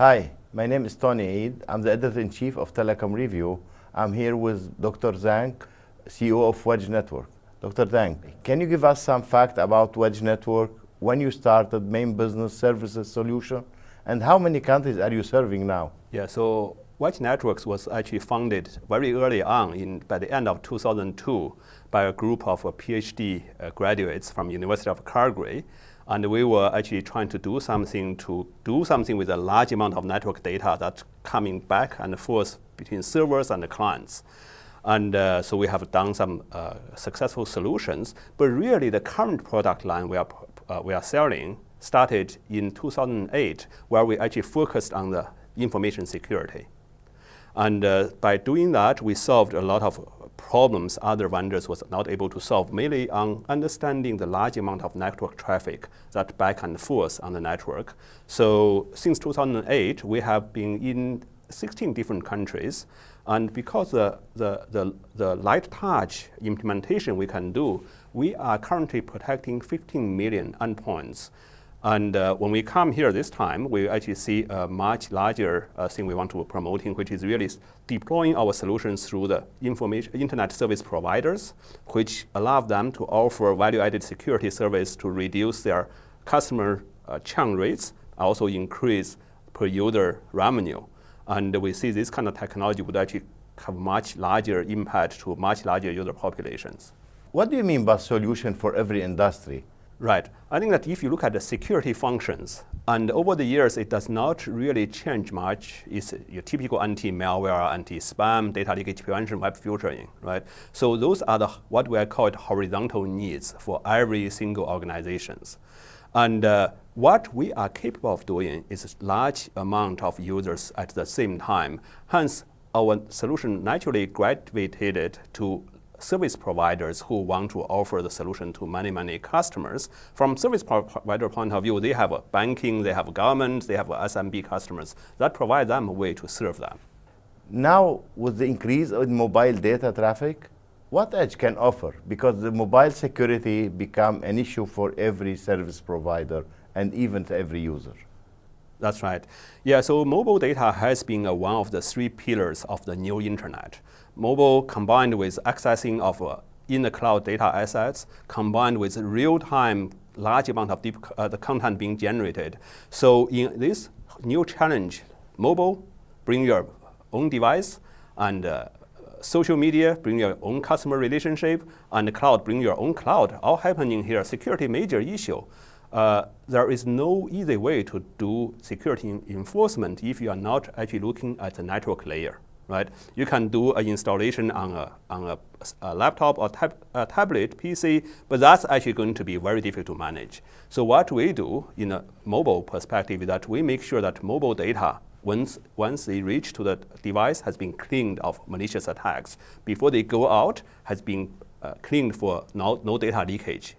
Hi, my name is Toni. I'm the editor-in-chief of Telecom Review. I'm here with Dr. Zhang, CEO of Wedge Network. Dr. Zhang, can you give us some fact about Wedge Network, when you started, main business, services, solution, and how many countries are you serving now? Yeah, so Wedge Networks was actually founded very early on, by the end of 2002, by a group of PhD graduates from University of Calgary. And we were actually trying to do something with a large amount of network data that's coming back and forth between servers and the clients. And so we have done some successful solutions. But really, the current product line we are selling started in 2008, where we actually focused on the information security. And by doing that, we solved a lot of problems other vendors was not able to solve, mainly on understanding the large amount of network traffic that back and forth on the network. So since 2008, we have been in 16 different countries. And because the light touch implementation we can do, we are currently protecting 15 million endpoints. And when we come here this time, we actually see a much larger thing we want to promoting, which is really deploying our solutions through the internet service providers, which allow them to offer value-added security service to reduce their customer churn rates, also increase per user revenue. And we see this kind of technology would actually have much larger impact to much larger user populations. What do you mean by solution for every industry? Right. I think that if you look at the security functions, and over the years, it does not really change much. It's your typical anti-malware, anti-spam, data leakage prevention, web filtering, right? So those are what we call horizontal needs for every single organizations. And what we are capable of doing is a large amount of users at the same time. Hence, our solution naturally gravitated to service providers who want to offer the solution to many, many customers. From service provider point of view, they have a banking, they have government, they have SMB customers. That provide them a way to serve them. Now, with the increase in mobile data traffic, what Edge can offer? Because the mobile security become an issue for every service provider and even to every user. That's right. Yeah, so mobile data has been one of the three pillars of the new internet. Mobile combined with accessing of in-the-cloud data assets, combined with real-time large amount of the content being generated. So in this new challenge, mobile, bring your own device, and social media, bring your own customer relationship, and the cloud, bring your own cloud, all happening here. Security major issue. There is no easy way to do security enforcement if you are not actually looking at the network layer. Right? You can do an installation on a laptop or a tablet, PC, but that's actually going to be very difficult to manage. So what we do in a mobile perspective is that we make sure that mobile data, once they reach to the device, has been cleaned of malicious attacks. Before they go out, has been cleaned for no data leakage,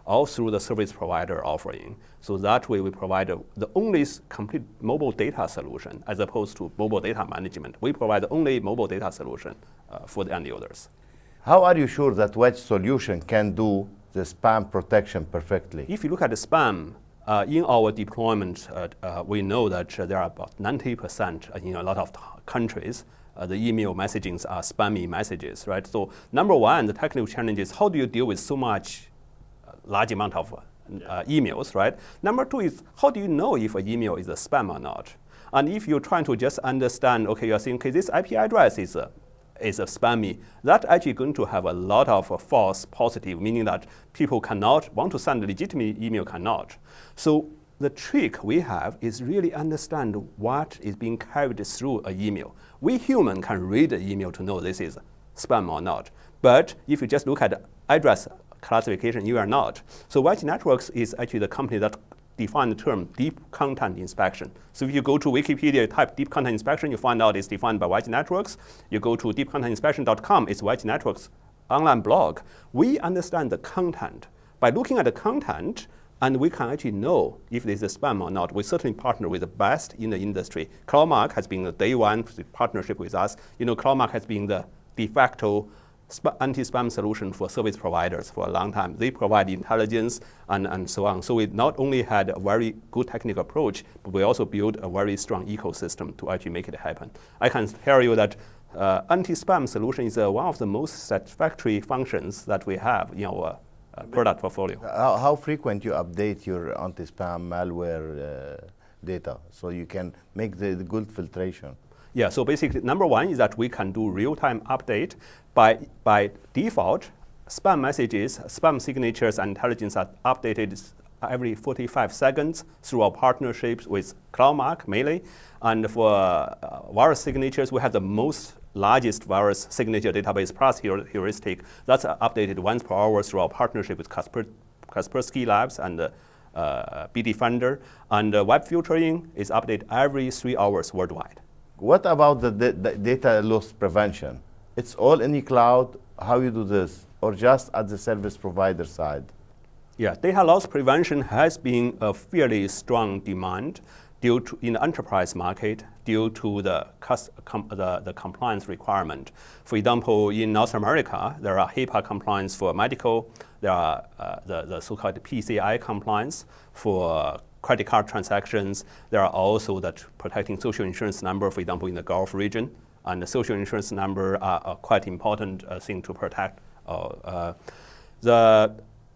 all through the service provider offering. So that way we provide the only complete mobile data solution as opposed to mobile data management. We provide the only mobile data solution for the end users. How are you sure that Wedge solution can do the spam protection perfectly? If you look at the spam, in our deployment, we know that there are about 90% in a lot of countries. The email messagings are spammy messages, right? So number one, the technical challenge is how do you deal with so much large amount of emails, right? Number two is how do you know if an email is a spam or not? And if you're trying to just understand, okay, you're saying, okay, this IP address is a spammy, that's actually going to have a lot of false positive, meaning that people cannot want to send a legitimate email, cannot. So the trick we have is really understand what is being carried through an email. We human can read the email to know this is spam or not. But if you just look at the address classification, you are not. So Wedge Networks is actually the company that defined the term deep content inspection. So if you go to Wikipedia, type deep content inspection, you find out it's defined by Wedge Networks. You go to deepcontentinspection.com, it's Wedge Networks online blog. We understand the content. By looking at the content, and we can actually know if this is spam or not. We certainly partner with the best in the industry. CloudMark has been the day one partnership with us. You know, CloudMark has been the de facto anti-spam solution for service providers for a long time. They provide intelligence and so on. So we not only had a very good technical approach, but we also built a very strong ecosystem to actually make it happen. I can tell you that anti-spam solution is one of the most satisfactory functions that we have in our product portfolio. How frequent you update your anti-spam malware data so you can make the good filtration? Yeah, so basically, number one is that we can do real-time update. By default, spam messages, spam signatures, and intelligence are updated every 45 seconds through our partnerships with CloudMark, Melee. And for virus signatures, we have the largest virus signature database plus heuristic. That's updated once per hour through our partnership with Kaspersky Labs and Bitdefender. And web filtering is updated every 3 hours worldwide. What about the data loss prevention? It's all in the cloud. How you do this? Or just at the service provider side? Yeah, data loss prevention has been a fairly strong demand in the enterprise market due to the compliance requirement. For example, in North America, there are HIPAA compliance for medical. There are the so-called PCI compliance for credit card transactions. There are also that protecting social insurance number, for example, in the Gulf region. And the social insurance number are a quite important thing to protect.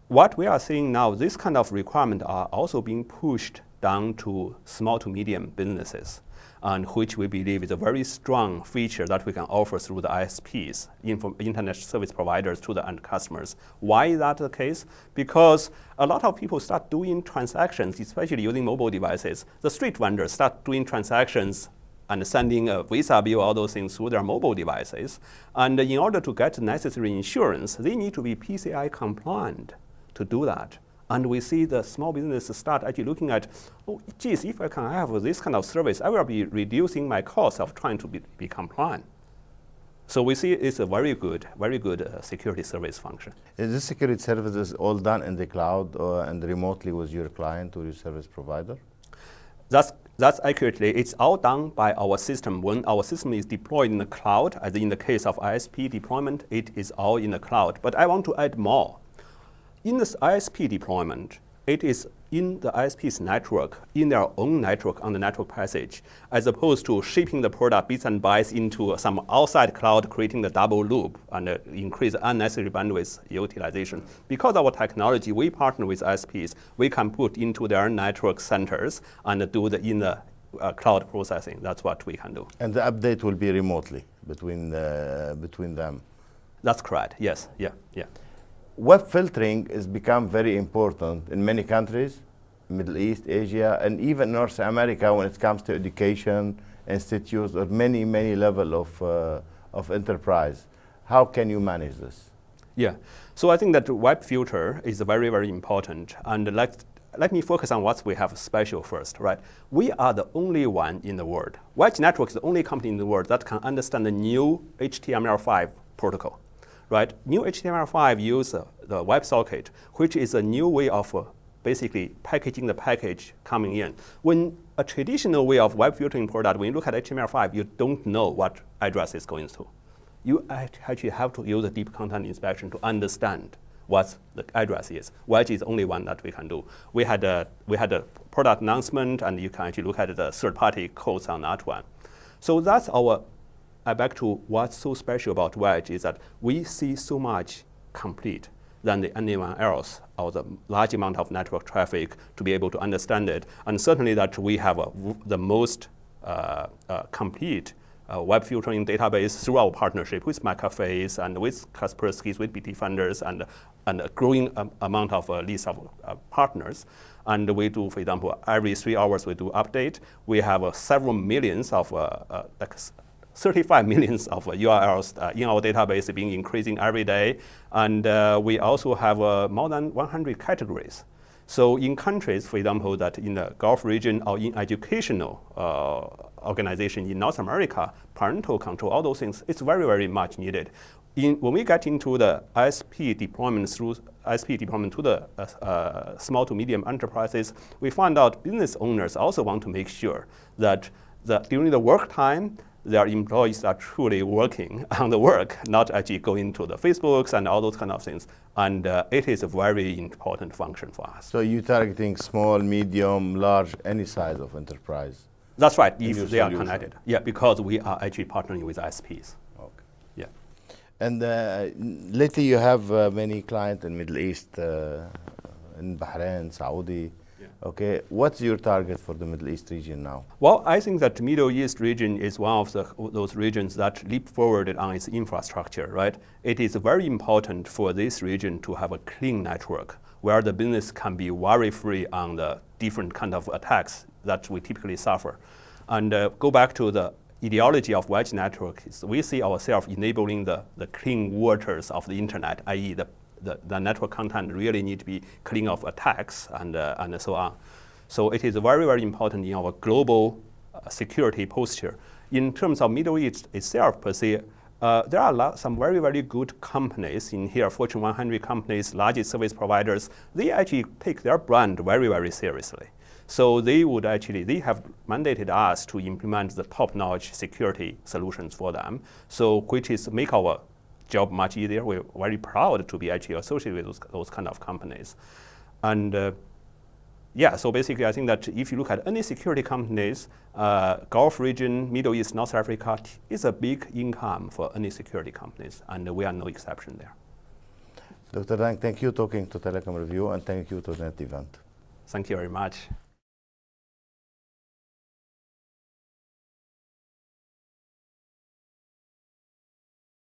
What we are seeing now, this kind of requirement are also being pushed down to small to medium businesses, and which we believe is a very strong feature that we can offer through the ISPs, internet service providers, to the end customers. Why is that the case? Because a lot of people start doing transactions, especially using mobile devices. The street vendors start doing transactions and sending a Visa bill, all those things through their mobile devices. And in order to get the necessary insurance, they need to be PCI compliant to do that. And we see the small businesses start actually looking at, oh, geez, if I can have this kind of service, I will be reducing my cost of trying to be compliant. So we see it's a very good security service function. Is this security services all done in the cloud and remotely with your client or your service provider? That's accurately. It's all done by our system. When our system is deployed in the cloud, as in the case of ISP deployment, it is all in the cloud. But I want to add more. In this ISP deployment, it is in the ISP's network, in their own network on the network passage, as opposed to shipping the product bits and bytes into some outside cloud, creating the double loop and increase unnecessary bandwidth utilization. Because of our technology, we partner with ISPs, we can put into their network centers and do the cloud processing. That's what we can do. And the update will be remotely between them? That's correct, yes, yeah. Web filtering has become very important in many countries, Middle East, Asia, and even North America when it comes to education, institutes, or many levels of enterprise. How can you manage this? Yeah, so I think that web filter is very, very important. And let me focus on what we have special first, right? We are the only one in the world. Wedge Network is the only company in the world that can understand the new HTML5 protocol. Right? New HTML5 uses the WebSocket, which is a new way of basically packaging the package coming in. When a traditional way of web filtering product, when you look at HTML5, you don't know what address is going to. You actually have to use a deep content inspection to understand what the address is. Wedge is the only one that we can do. We had a product announcement, and you can actually look at the third-party codes on that one. So that's back to what's so special about Wedge is that we see so much complete than anyone else, or the large amount of network traffic to be able to understand it. And certainly that we have the most complete web filtering database through our partnership with McAfee and with Kaspersky, with Bitdefenders, and a growing amount of list of partners. And we do, for example, every 3 hours we do update. We have several millions of 35 millions of URLs in our database being increasing every day. And we also have more than 100 categories. So in countries, for example, that in the Gulf region or in educational organization in North America, parental control, all those things, it's very, very much needed. When we get into the ISP deployment to the small to medium enterprises, we find out business owners also want to make sure that during the work time, their employees are truly working on the work, not actually going to the Facebooks and all those kind of things. And it is a very important function for us. So you're targeting small, medium, large, any size of enterprise? That's right, if they are connected. Yeah, because we are actually partnering with ISPs. Okay. Yeah. And lately you have many clients in Middle East, in Bahrain, Saudi. Yeah. Okay, what's your target for the Middle East region now? Well, I think that the Middle East region is one of those regions that leap forward on its infrastructure, right? It is very important for this region to have a clean network where the business can be very free on the different kind of attacks that we typically suffer. And go back to the ideology of Wedge network, we see ourselves enabling the clean waters of the internet, i.e. the network content really need to be clean of attacks and so on. So it is very, very important in our global security posture. In terms of Middle East itself per se, there are some very, very good companies in here, Fortune 100 companies, largest service providers. They actually take their brand very, very seriously. So they have mandated us to implement the top-notch security solutions for them, so which is make our job much easier. We're very proud to be actually associated with those kind of companies. And yeah, so basically I think that if you look at any security companies, Gulf region, Middle East, North Africa is a big income for any security companies, and we are no exception there. Dr. Zhang, thank you for talking to Telecom Review, and thank you to that event. Thank you very much.